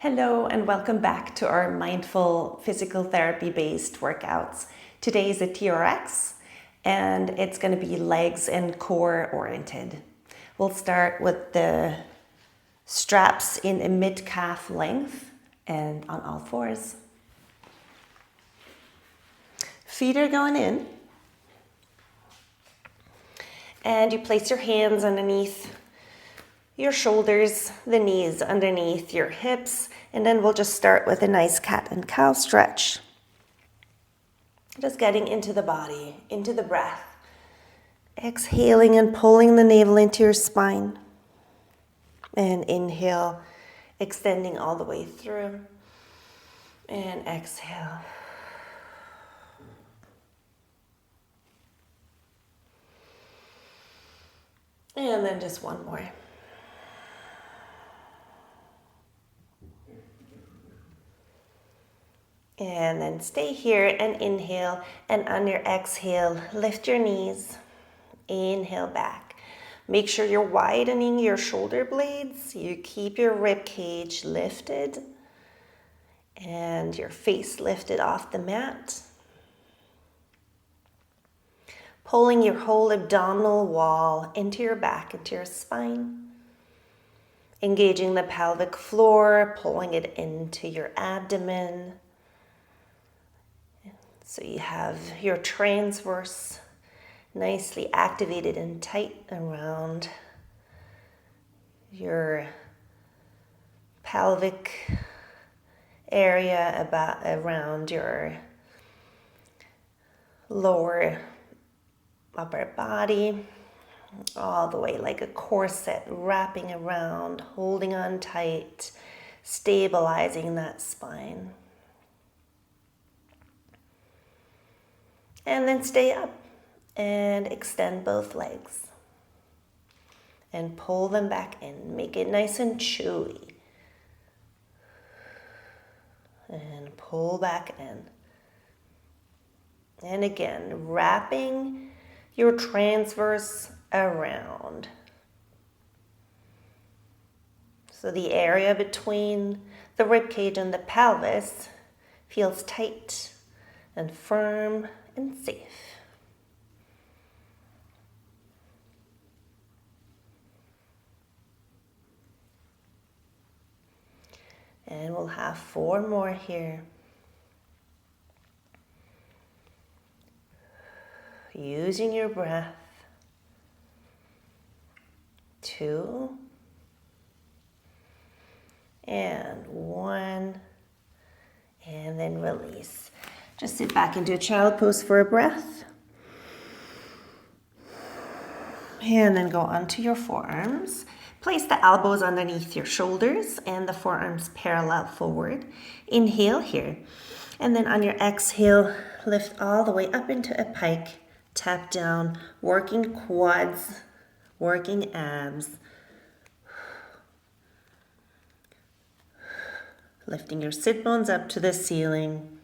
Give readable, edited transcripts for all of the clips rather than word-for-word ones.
Hello and welcome back to our mindful physical therapy based workouts. Today is a TRX and it's going to be legs and core oriented. We'll start with the straps in a mid-calf length and on all fours. Feet are going in and you place your hands underneath your shoulders, the knees underneath your hips, and then we'll just start with a nice cat and cow stretch. Just getting into the body, into the breath. Exhaling and pulling the navel into your spine. And inhale, extending all the way through. And exhale. And then just one more. And then stay here and inhale, and on your exhale, lift your knees, inhale back. Make sure you're widening your shoulder blades, you keep your rib cage lifted, and your face lifted off the mat. Pulling your whole abdominal wall into your back, into your spine. Engaging the pelvic floor, pulling it into your abdomen. So you have your transverse nicely activated and tight around your pelvic area, around your lower upper body, all the way like a corset wrapping around, holding on tight, stabilizing that spine. And then stay up and extend both legs. And pull them back in. Make it nice and chewy. And pull back in. And again, wrapping your transverse around. So the area between the rib cage and the pelvis feels tight and firm and safe. And we'll have 4 more here. Using your breath. 2. And 1. And then release. Just sit back into a child pose for a breath. And then go onto your forearms. Place the elbows underneath your shoulders and the forearms parallel forward. Inhale here. And then on your exhale, lift all the way up into a pike. Tap down, working quads, working abs. Lifting your sit bones up to the ceiling.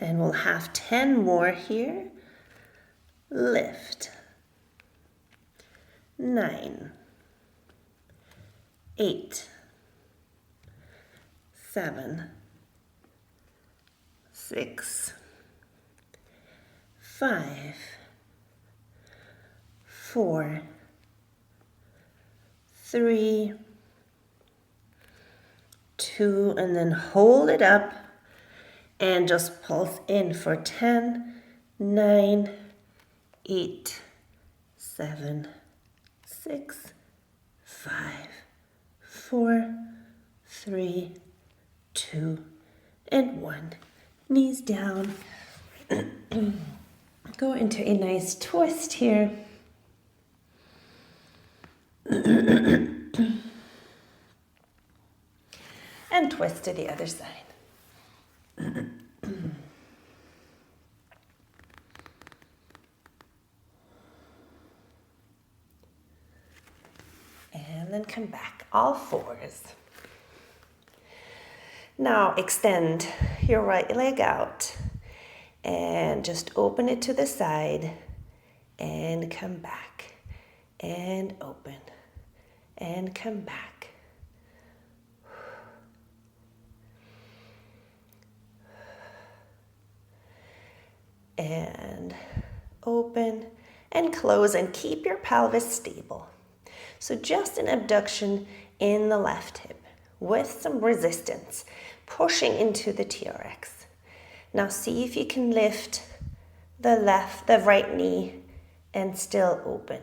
And we'll have 10 more here. Lift. 9. 8. 7. 6. 5. 4. 3. 2. And then hold it up. And just pulse in for 10, 9, 8, 7, 6, 5, 4, 3, 2, and 1. Knees down. Go into a nice twist here. And twist to the other side. And then come back, all fours. Now extend your right leg out and just open it to the side and come back and open and come back. And open and close, and keep your pelvis stable. So just an abduction in the left hip with some resistance, pushing into the TRX. Now see if you can lift the right knee and still open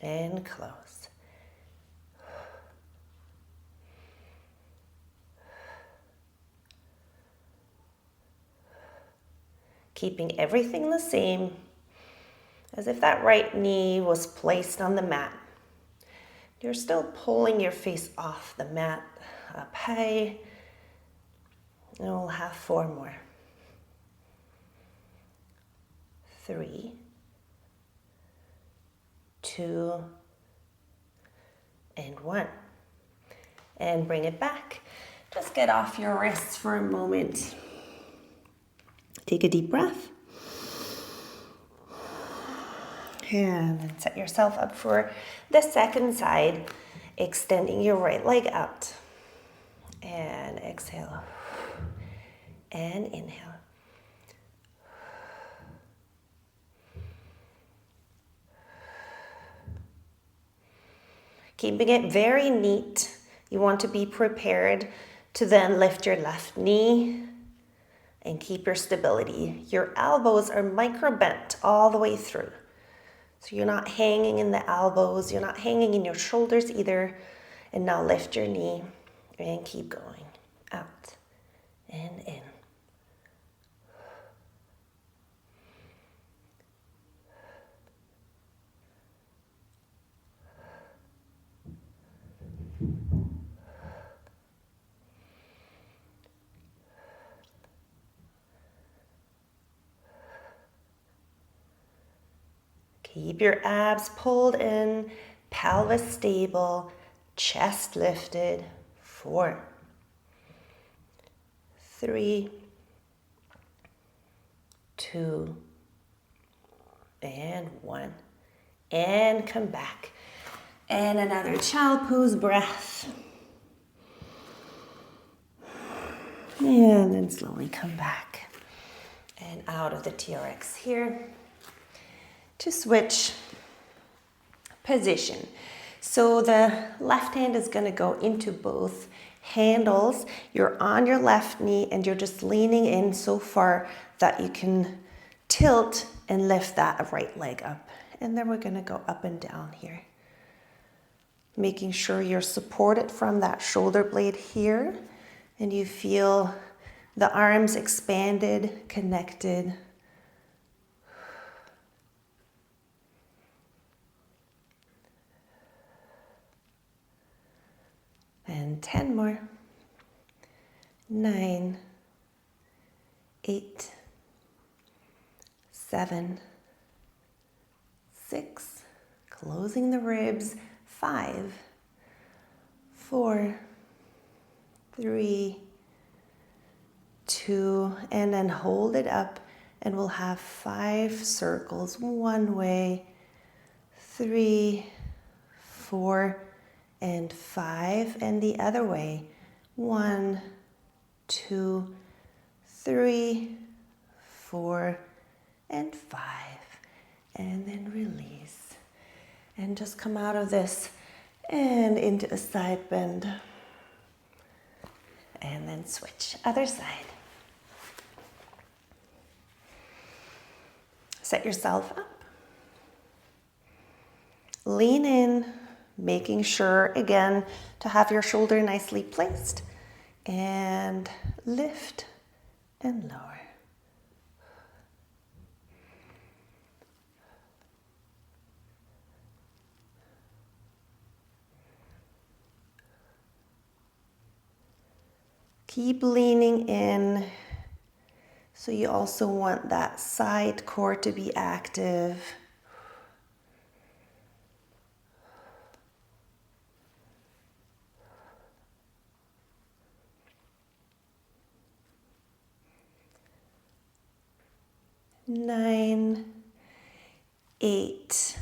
and close. Keeping everything the same, as if that right knee was placed on the mat. You're still pulling your face off the mat, up high, and we'll have 4 more. 3, 2, and 1. And bring it back. Just get off your wrists for a moment. Take a deep breath. And then set yourself up for the second side, extending your right leg out. And exhale. And inhale. Keeping it very neat. You want to be prepared to then lift your left knee and keep your stability. Your elbows are micro bent all the way through. So you're not hanging in the elbows, you're not hanging in your shoulders either. And now lift your knee and keep going. Out and in. Keep your abs pulled in, pelvis stable, chest lifted. 4, 3, 2, and 1. And come back. And another child pose breath. And then slowly come back. And out of the TRX here. To switch position. So the left hand is going to go into both handles. You're on your left knee and you're just leaning in so far that you can tilt and lift that right leg up. And then we're going to go up and down here. Making sure you're supported from that shoulder blade here and you feel the arms expanded, connected. And 10 more. 9, 8, 7, 6, closing the ribs. 5, 4, 3, 2, and then hold it up, and we'll have 5 circles one way, 3, 4, and 5, and the other way. 1, 2, 3, 4, and 5. And then release. And just come out of this and into a side bend. And then switch. Other side. Set yourself up. Lean in. Making sure, again, to have your shoulder nicely placed. And lift and lower. Keep leaning in. So you also want that side core to be active. 9, 8,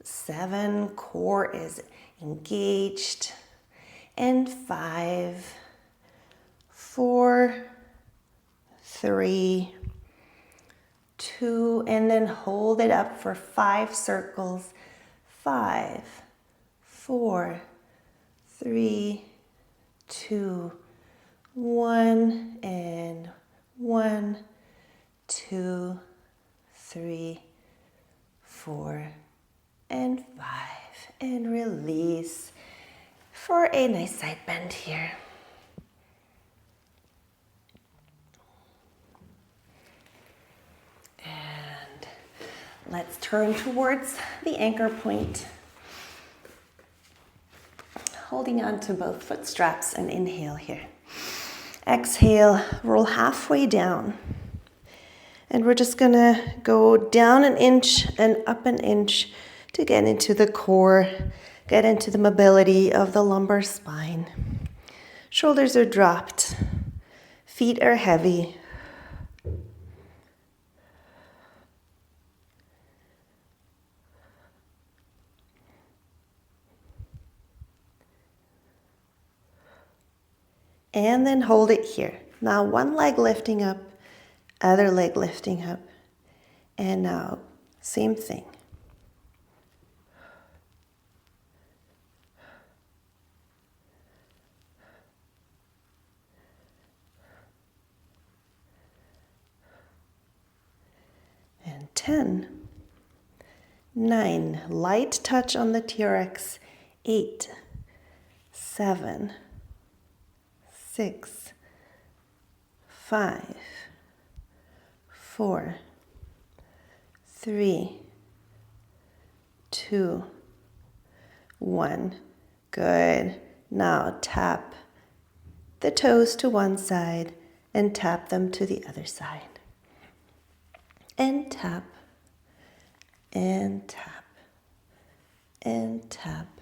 7, core is engaged, and 5, 4, 3, 2, and then hold it up for 5 circles. 5, 4, 3, 2, 1, and 1, 2, 3, 4, and 5, and release for a nice side bend here. And let's turn towards the anchor point. Holding on to both foot straps and inhale here. Exhale, roll halfway down. And we're just gonna go down an inch and up an inch to get into the core, get into the mobility of the lumbar spine. Shoulders are dropped, feet are heavy. And then hold it here. Now one leg lifting up, other leg lifting up. And now, same thing. And 10, 9, light touch on the TRX, 8, 7, 6, 5, 4, 3, 2, 1. Good. Now tap the toes to one side and tap them to the other side. And tap, and tap, and tap,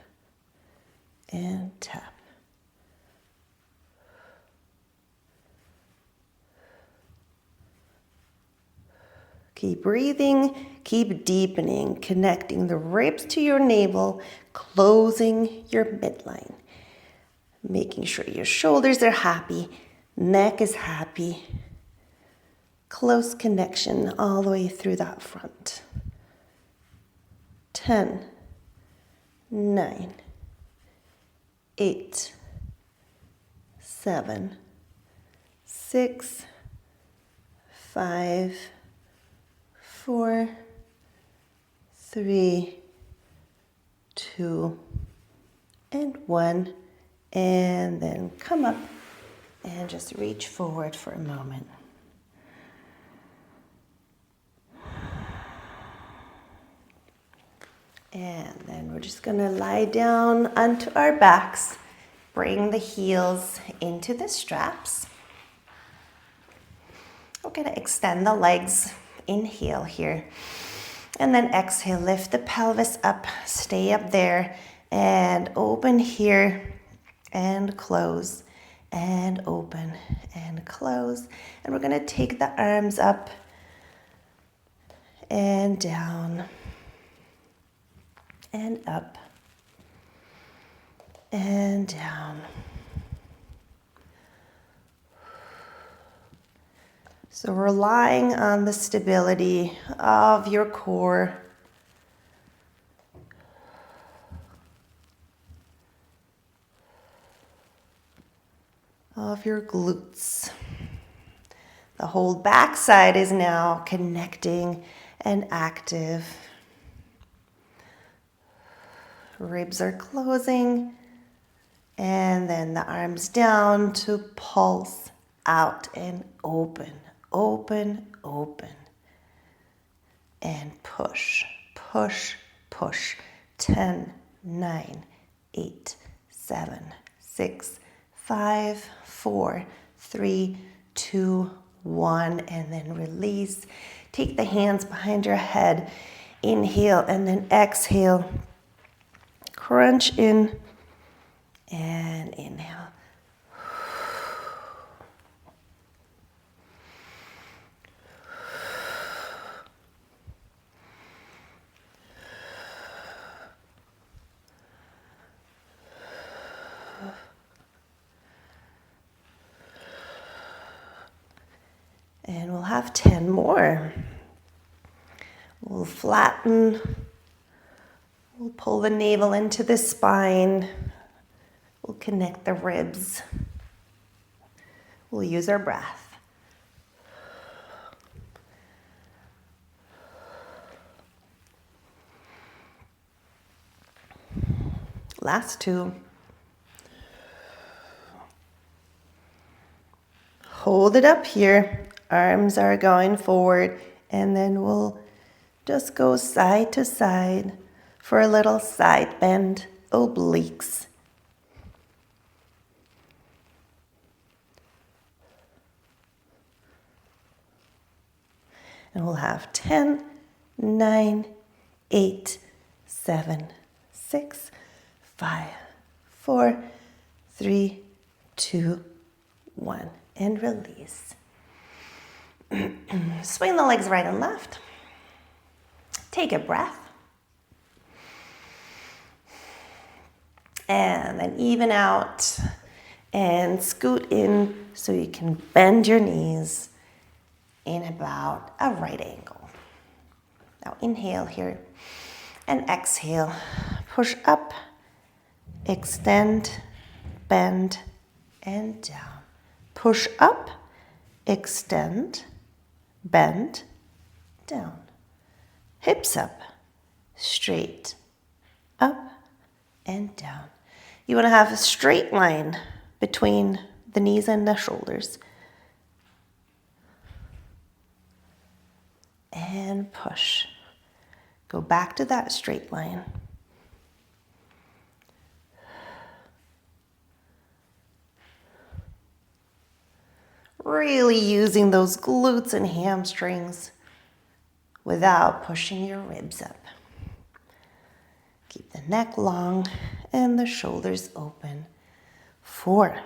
and tap. Keep breathing, keep deepening, connecting the ribs to your navel, closing your midline. Making sure your shoulders are happy, neck is happy. Close connection all the way through that front. 10, 9, 8, 7, 6, 5, 4, 3, 2, and 1. And then come up and just reach forward for a moment. And then we're just going to lie down onto our backs. Bring the heels into the straps. We're going to extend the legs. Inhale here. And then exhale, lift the pelvis up, stay up there, and open here, and close, and open, and close. And we're going to take the arms up and down, and up, and down. So relying on the stability of your core. Of your glutes. The whole backside is now connecting and active. Ribs are closing. And then the arms down to pulse out and open. Open, open. And push, push, push. 10, 9, 8, 7, 6, 5, 4, 3, 2, 1. And then release. Take the hands behind your head. Inhale and then exhale. Crunch in and inhale. And we'll have 10 more. We'll flatten. We'll pull the navel into the spine. We'll connect the ribs. We'll use our breath. Last 2. Hold it up here. Arms are going forward, and then we'll just go side to side for a little side bend, obliques. And we'll have 10, 9, 8, 7, 6, 5, 4, 3, 2, 1. And release. Swing the legs right and left. Take a breath. And then even out and scoot in so you can bend your knees in about a right angle. Now inhale here and exhale. Push up, extend, bend, and down. Push up, extend, bend, down. Hips up, straight, up, and down. You want to have a straight line between the knees and the shoulders. And push. Go back to that straight line. Really using those glutes and hamstrings without pushing your ribs up. Keep the neck long and the shoulders open. 4,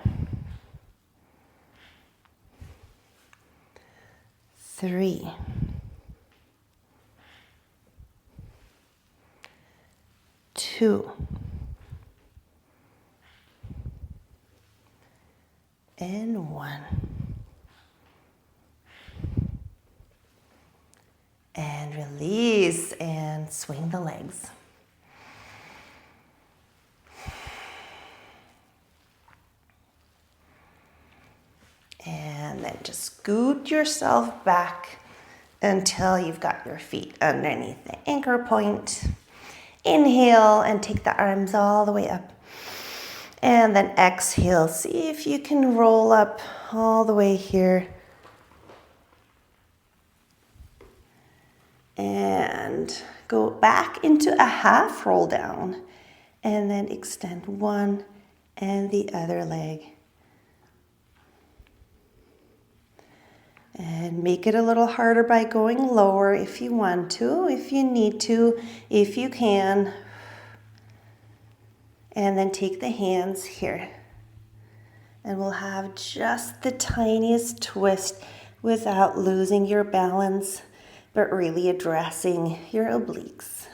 3, 2, and 1. And release and swing the legs. And then just scoot yourself back until you've got your feet underneath the anchor point. Inhale and take the arms all the way up. And then exhale. See if you can roll up all the way here. And go back into a half roll down. And then extend one and the other leg. And make it a little harder by going lower if you want to, if you need to, if you can. And then take the hands here. And we'll have just the tiniest twist without losing your balance, but really addressing your obliques.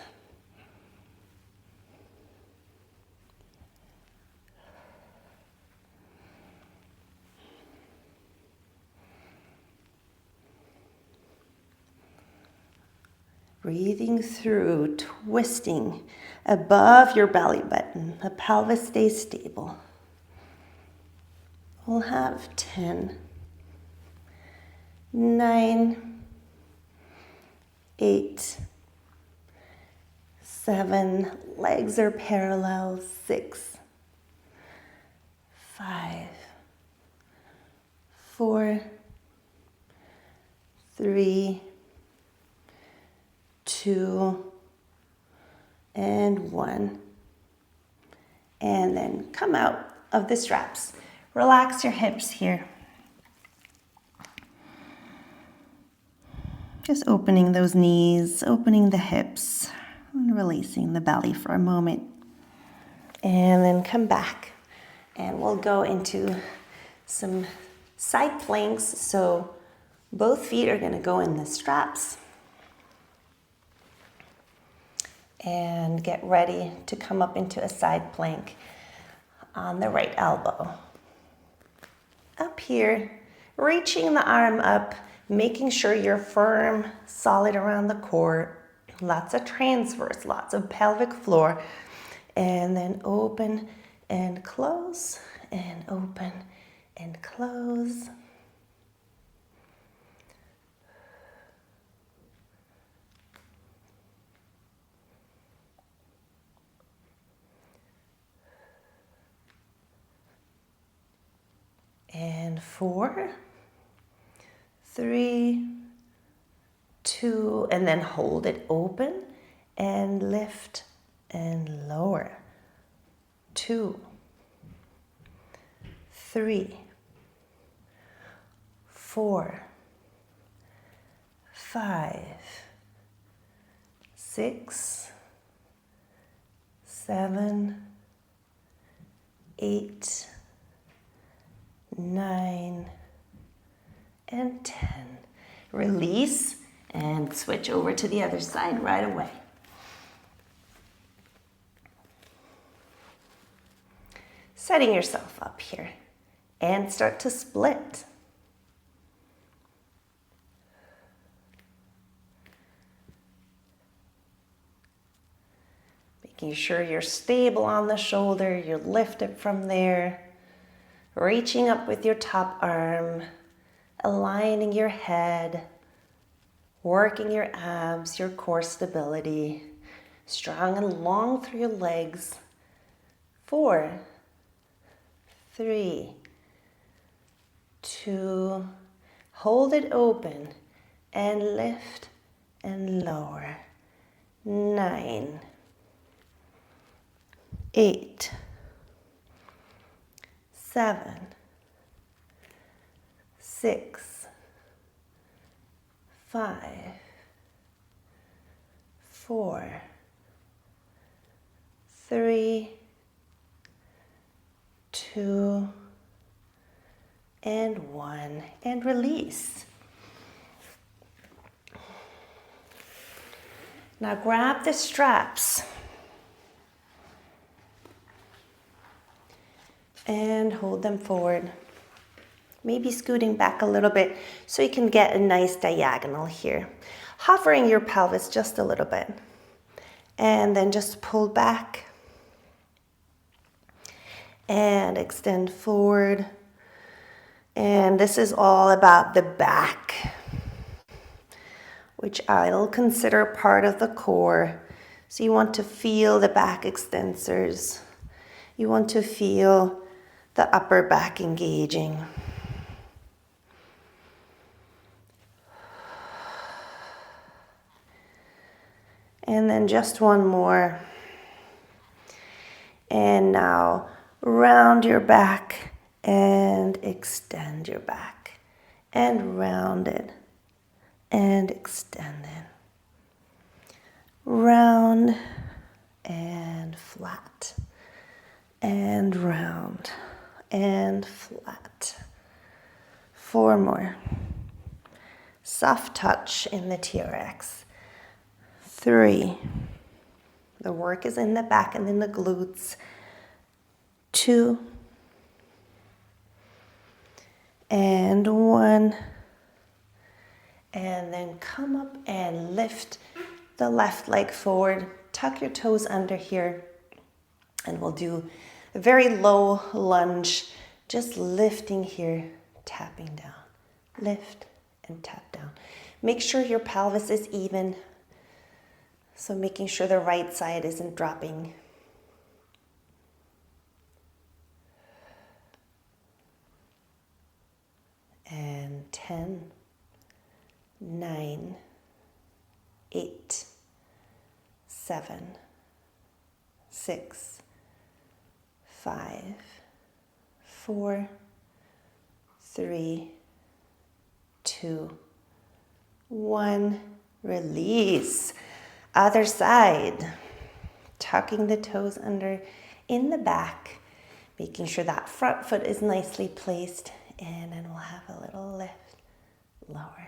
Breathing through, twisting above your belly button. The pelvis stays stable. We'll have 10, 9, 8, 7, legs are parallel, 6, 5, 4, 3, 2, and 1. And then come out of the straps. Relax your hips here. Just opening those knees, opening the hips, and releasing the belly for a moment. And then come back. And we'll go into some side planks. So both feet are going to go in the straps. And get ready to come up into a side plank. on the right elbow. Up here, reaching the arm up, making sure you're firm, solid around the core. Lots of transverse, lots of pelvic floor. And then open and close, and open and close. And 4, 3, 2, and then hold it open and lift and lower. 2, 3, 4, 5, 6, 7, 8, 9, and 10. Release and switch over to the other side right away. Setting yourself up here and start to split. Making sure you're stable on the shoulder, you lift it from there. Reaching up with your top arm, aligning your head, working your abs, your core stability, strong and long through your legs. 4, 3, 2, hold it open and lift and lower. 9, 8, 7, 6, 5, 4, 3, 2, and 1, and release. Now grab the straps and hold them forward. Maybe scooting back a little bit so you can get a nice diagonal here. Hovering your pelvis just a little bit. And then just pull back. And extend forward. And this is all about the back, which I'll consider part of the core. So you want to feel the back extensors. You want to feel the upper back engaging. And then just one more. And now round your back and extend your back. And round it and extend it. Round and flat. And round and flat. 4 more. Soft touch in the TRX. 3. The work is in the back and in the glutes. 2. And 1. And then come up and lift the left leg forward. Tuck your toes under here. And we'll do a very low lunge. Just lifting here, tapping down. Lift and tap down. Make sure your pelvis is even. So making sure the right side isn't dropping. And 10, 9, 8, 7, 6, 5, 4, 3, 2, 1. Release. Other side. Tucking the toes under in the back. Making sure that front foot is nicely placed. And then we'll have a little lift. Lower.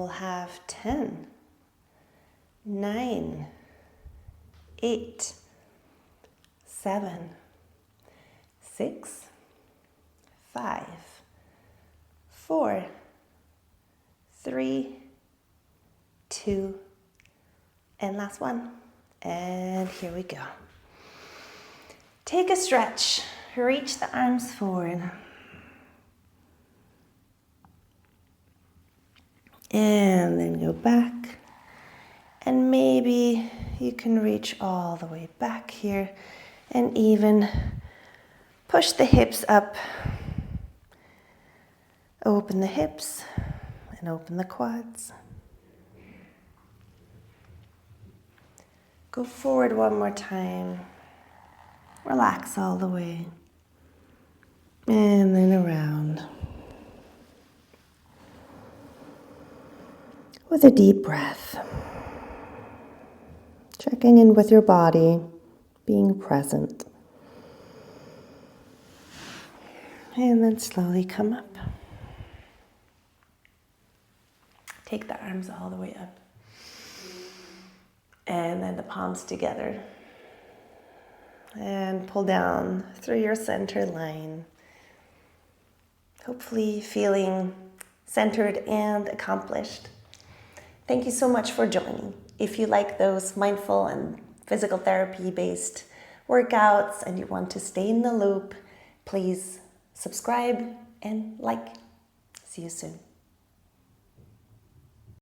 we'll have 10, 9, 8, 7, 6, 5, 4, 3, 2, and last one. And here we go. Take a stretch. Reach the arms forward. And then go back. And maybe you can reach all the way back here and even push the hips up. Open the hips and open the quads. Go forward one more time. Relax all the way. And then around. With a deep breath. Checking in with your body, being present. And then slowly come up. Take the arms all the way up. And then the palms together. And pull down through your center line. Hopefully feeling centered and accomplished. Thank you so much for joining. If you like those mindful and physical therapy-based workouts and you want to stay in the loop, please subscribe and like. See you soon.